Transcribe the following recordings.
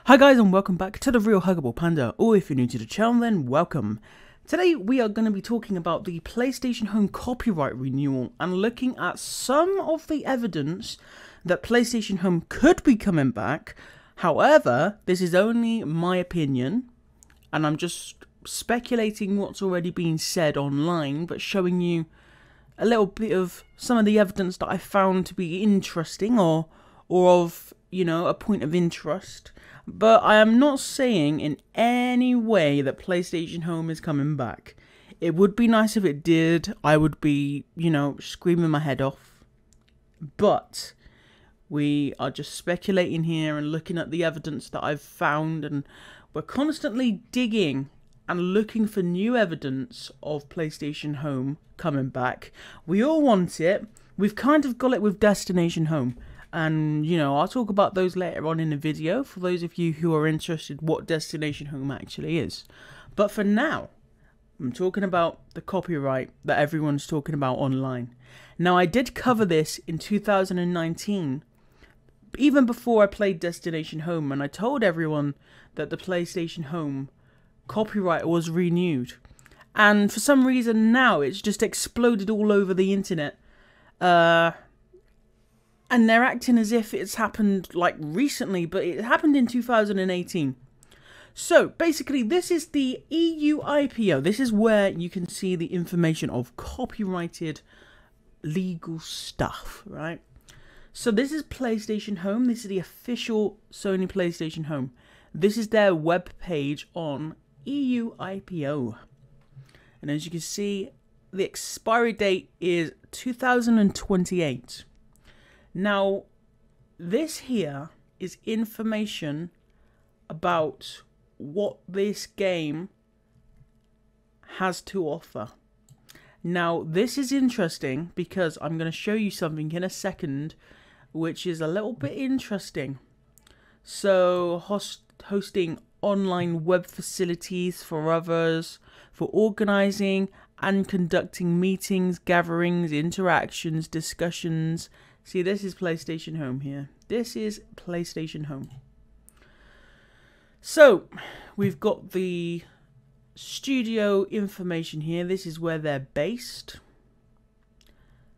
Hi guys, and welcome back to the Real Huggable Panda, or if you're new to the channel then welcome. Today we are going to be talking about the PlayStation Home copyright renewal and looking at some of the evidence that PlayStation Home could be coming back. However, this is only my opinion and I'm just speculating what's already been said online, but showing you a little bit of some of the evidence that I found to be interesting or of, you know, a point of interest. But I am not saying in any way that PlayStation Home is coming back. It would be nice if it did. I would be, you know, screaming my head off. But we are just speculating here and looking at the evidence that I've found. And we're constantly digging and looking for new evidence of PlayStation Home coming back. We all want it. We've kind of got it with Destination Home. And, you know, I'll talk about those later on in the video for those of you who are interested what Destination Home actually is. But for now, I'm talking about the copyright that everyone's talking about online. Now, I did cover this in 2019, even before I played Destination Home, and I told everyone that the PlayStation Home copyright was renewed. And for some reason now, it's just exploded all over the internet. And they're acting as if it's happened, like, recently, but it happened in 2018. So, basically, this is the EU IPO. This is where you can see the information of copyrighted legal stuff, right? So, this is PlayStation Home. This is the official Sony PlayStation Home. This is their web page on EU IPO. And as you can see, the expiry date is 2028. Now, this here is information about what this game has to offer. Now, this is interesting because I'm going to show you something in a second, which is a little bit interesting. So, hosting online web facilities for others, for organizing and conducting meetings, gatherings, interactions, discussions. See, this is PlayStation Home here. This is PlayStation Home. So, we've got the studio information here. This is where they're based.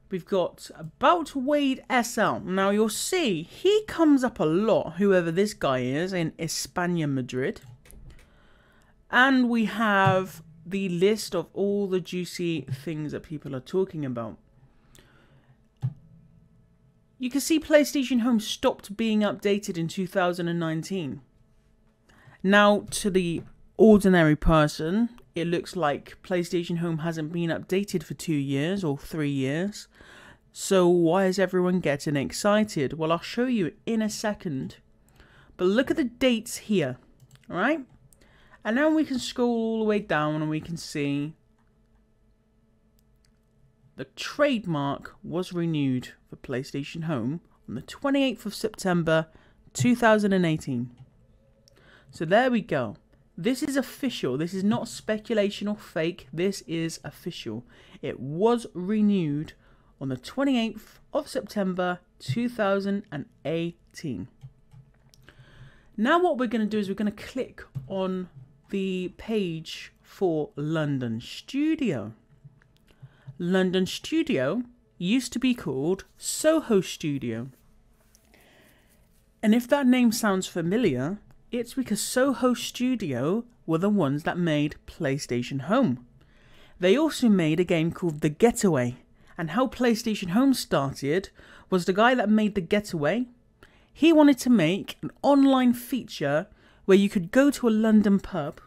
We've got About Wade SL. Now, you'll see, he comes up a lot, whoever this guy is, in España, Madrid. And we have the list of all the juicy things that people are talking about. You can see PlayStation Home stopped being updated in 2019. Now, to the ordinary person, it looks like PlayStation Home hasn't been updated for 2 years or 3 years. So why is everyone getting excited? Well, I'll show you in a second. But look at the dates here, alright? And now we can scroll all the way down and we can see the trademark was renewed for PlayStation Home on the 28th of September 2018. So there we go. This is official. This is not speculation or fake. This is official. It was renewed on the 28th of September 2018. Now what we're going to do is we're going to click on the page for London Studio. London Studio used to be called Soho Studio. And if that name sounds familiar, it's because Soho Studio were the ones that made PlayStation Home. They also made a game called The Getaway. And how PlayStation Home started was the guy that made The Getaway. He wanted to make an online feature where you could go to a London pub,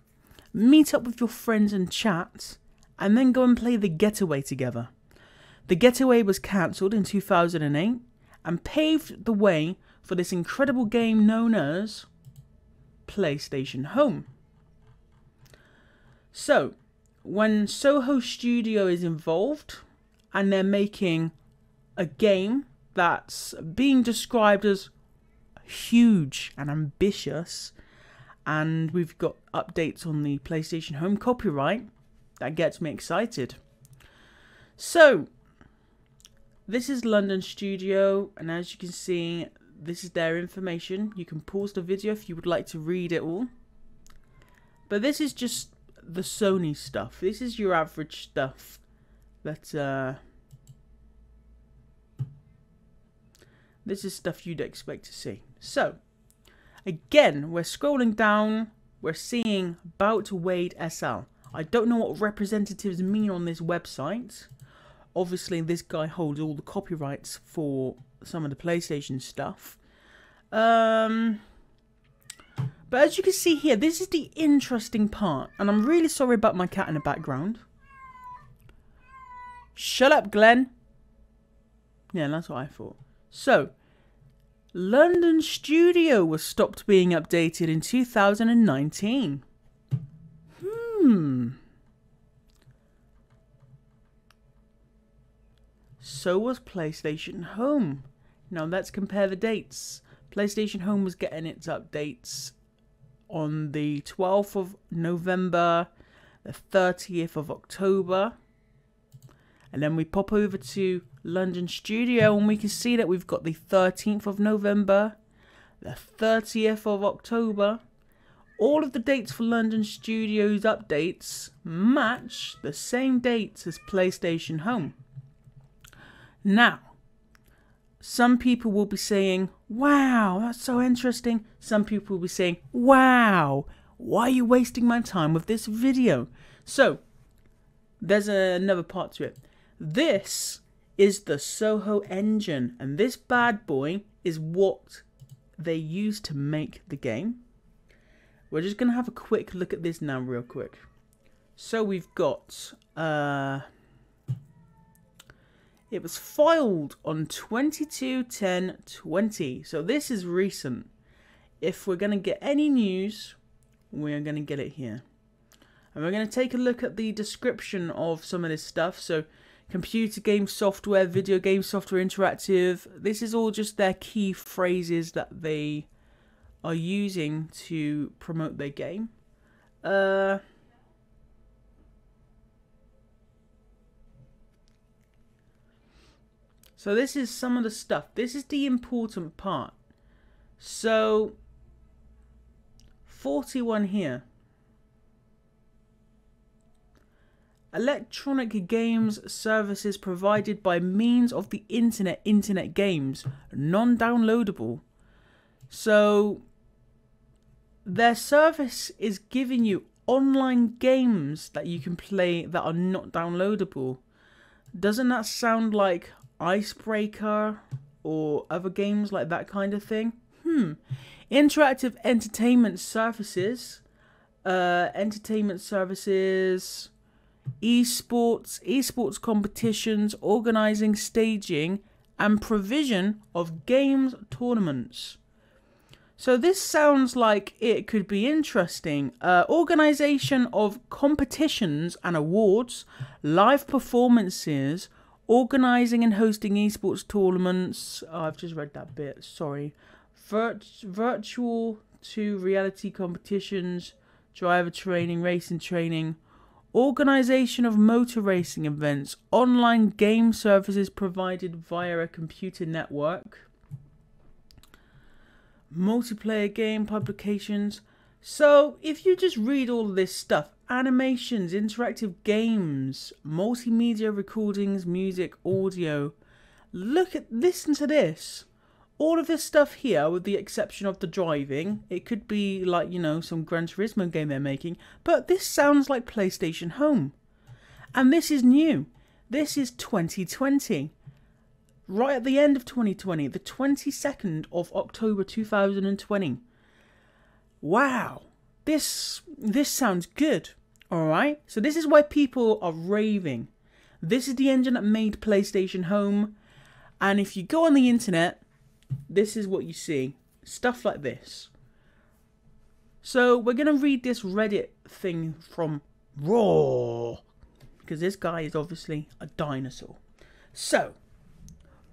meet up with your friends and chat, and then go and play The Getaway together. The Getaway was cancelled in 2008 and paved the way for this incredible game known as PlayStation Home. So, when Soho Studio is involved and they're making a game that's being described as huge and ambitious, and we've got updates on the PlayStation Home copyright, that gets me excited. So, this is London Studio, and as you can see, this is their information. You can pause the video if you would like to read it all. But this is just the Sony stuff. This is your average stuff that this is stuff you'd expect to see. So, again, we're scrolling down. We're seeing About Wade SL. I don't know what representatives mean on this website. Obviously, this guy holds all the copyrights for some of the PlayStation stuff. But as you can see here, this is the interesting part. And I'm really sorry about my cat in the background. Shut up, Glenn. Yeah, that's what I thought. So, London Studio was stopped being updated in 2019. So was PlayStation Home. Now let's compare the dates. PlayStation Home was getting its updates on the 12th of November, the 30th of October. And then we pop over to London Studio and we can see that we've got the 13th of November, the 30th of October. All of the dates for London Studio's updates match the same dates as PlayStation Home. Now, some people will be saying, wow, that's so interesting. Some people will be saying, wow, why are you wasting my time with this video? So, there's another part to it. This is the Soho Engine, and this bad boy is what they use to make the game. We're just going to have a quick look at this now real quick. So we've got, it was filed on 22/10/20. So this is recent. If we're going to get any news, we're going to get it here. And we're going to take a look at the description of some of this stuff. So computer game software, video game software, interactive. This is all just their key phrases that they are using to promote their game. So this is some of the stuff. This is the important part. So 41 here. Electronic games services provided by means of the internet games, non-downloadable. So their service is giving you online games that you can play that are not downloadable. Doesn't that sound like Icebreaker or other games like that kind of thing? Interactive entertainment services, esports competitions, organizing, staging, and provision of games tournaments. So this sounds like it could be interesting. Organization of competitions and awards, live performances, organizing and hosting esports tournaments. Oh, I've just read that bit, sorry. Virtual to reality competitions, driver training, racing training, organization of motor racing events, online game services provided via a computer network, multiplayer game publications. So if you just read all of this stuff, animations, interactive games, multimedia recordings, music, audio, listen to this. All of this stuff here, with the exception of the driving, it could be like, you know, some Gran Turismo game they're making, but this sounds like PlayStation Home. And this is new. This is 2020. Right at the end of 2020, the 22nd of October 2020. Wow. This sounds good. Alright? So this is why people are raving. This is the engine that made PlayStation Home. And if you go on the internet, this is what you see. Stuff like this. So we're going to read this Reddit thing from Raw, because this guy is obviously a dinosaur. So,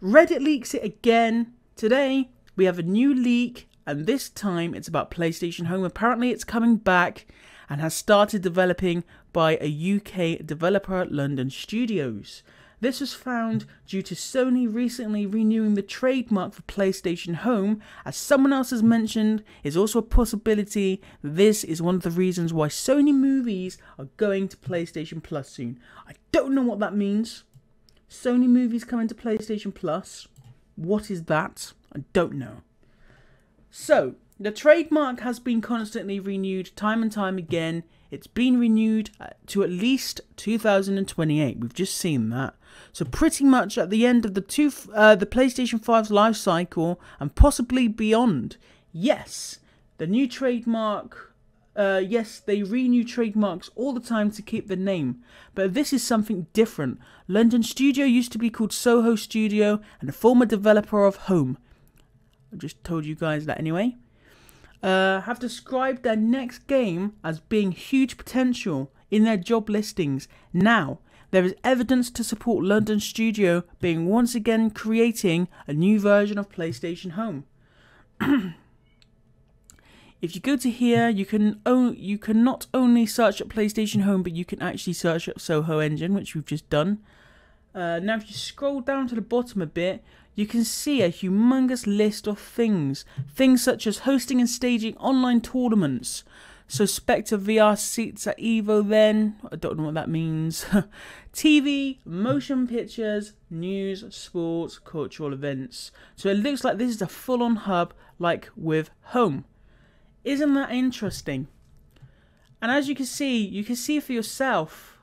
Reddit leaks it again. Today, we have a new leak, and this time it's about PlayStation Home. Apparently it's coming back, and has started developing by a UK developer at London Studios. This was found due to Sony recently renewing the trademark for PlayStation Home. As someone else has mentioned, is also a possibility that this is one of the reasons why Sony movies are going to PlayStation Plus soon. I don't know what that means. Sony movies coming to PlayStation Plus. What is that? I don't know. So, the trademark has been constantly renewed time and time again. It's been renewed to at least 2028. We've just seen that. So pretty much at the end of the PlayStation 5's life cycle and possibly beyond. Yes, the new trademark. Yes, they renew trademarks all the time to keep the name. But this is something different. London Studio used to be called Soho Studio and a former developer of Home. I just told you guys that anyway. Have described their next game as being huge potential in their job listings. Now, there is evidence to support London Studio being once again creating a new version of PlayStation Home. If you go to here, you can not only search up PlayStation Home, but you can actually search up Soho Engine, which we've just done. Now, if you scroll down to the bottom a bit, you can see a humongous list of things. Things such as hosting and staging online tournaments. So Spectre VR seats at Evo then. I don't know what that means. TV, motion pictures, news, sports, cultural events. So it looks like this is a full-on hub like with Home. Isn't that interesting? And as you can see for yourself.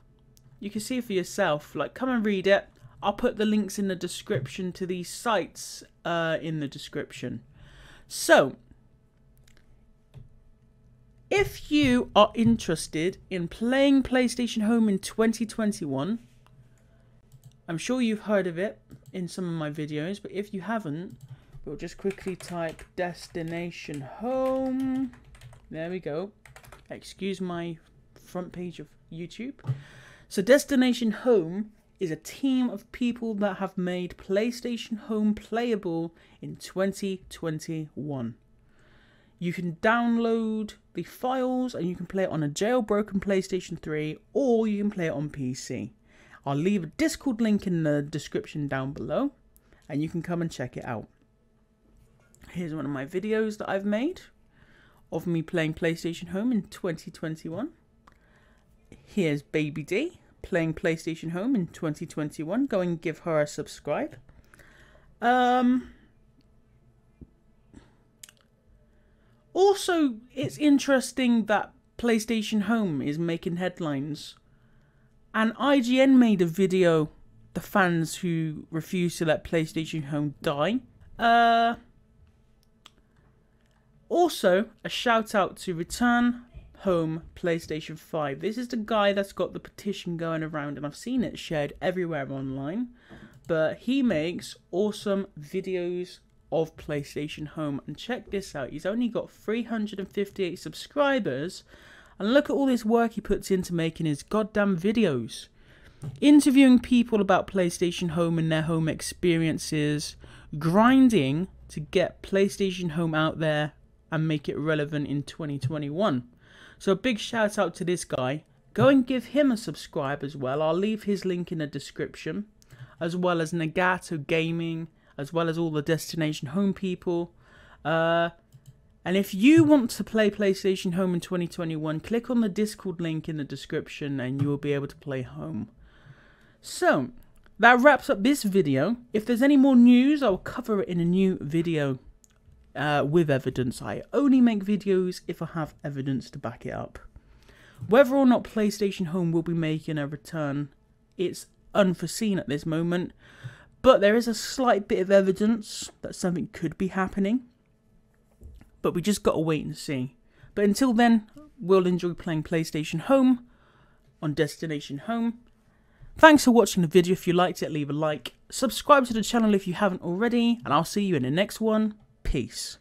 You can see for yourself. Like, come and read it. I'll put the links in the description to these sites in the description. So, if you are interested in playing PlayStation Home in 2021, I'm sure you've heard of it in some of my videos, but if you haven't, we'll just quickly type Destination Home. There we go. Excuse my front page of YouTube. So Destination Home is a team of people that have made PlayStation Home playable in 2021. You can download the files and you can play it on a jailbroken PlayStation 3 or you can play it on PC. I'll leave a Discord link in the description down below and you can come and check it out. Here's one of my videos that I've made of me playing PlayStation Home in 2021. Here's Baby D playing PlayStation Home in 2021. Go and give her a subscribe. Also, it's interesting that PlayStation Home is making headlines. And IGN made a video, the fans who refuse to let PlayStation Home die. Also, a shout out to Return Home PlayStation 5. This is the guy that's got the petition going around and I've seen it shared everywhere online. But he makes awesome videos of PlayStation Home. And check this out. He's only got 358 subscribers. And look at all this work he puts into making his goddamn videos. Interviewing people about PlayStation Home and their home experiences. Grinding to get PlayStation Home out there and make it relevant in 2021. So a big shout out to this guy. Go and give him a subscribe as well. I'll leave his link in the description. As well as Nagato Gaming. As well as all the Destination Home people. And if you want to play PlayStation Home in 2021, click on the Discord link in the description and you will be able to play Home. So, that wraps up this video. If there's any more news, I'll cover it in a new video. With evidence. I only make videos if I have evidence to back it up. Whether or not PlayStation Home will be making a return, it's unforeseen at this moment, but there is a slight bit of evidence that something could be happening, but we just got to wait and see. But until then, we'll enjoy playing PlayStation Home on Destination Home. Thanks for watching the video. If you liked it, leave a like, subscribe to the channel if you haven't already, and I'll see you in the next one. Peace.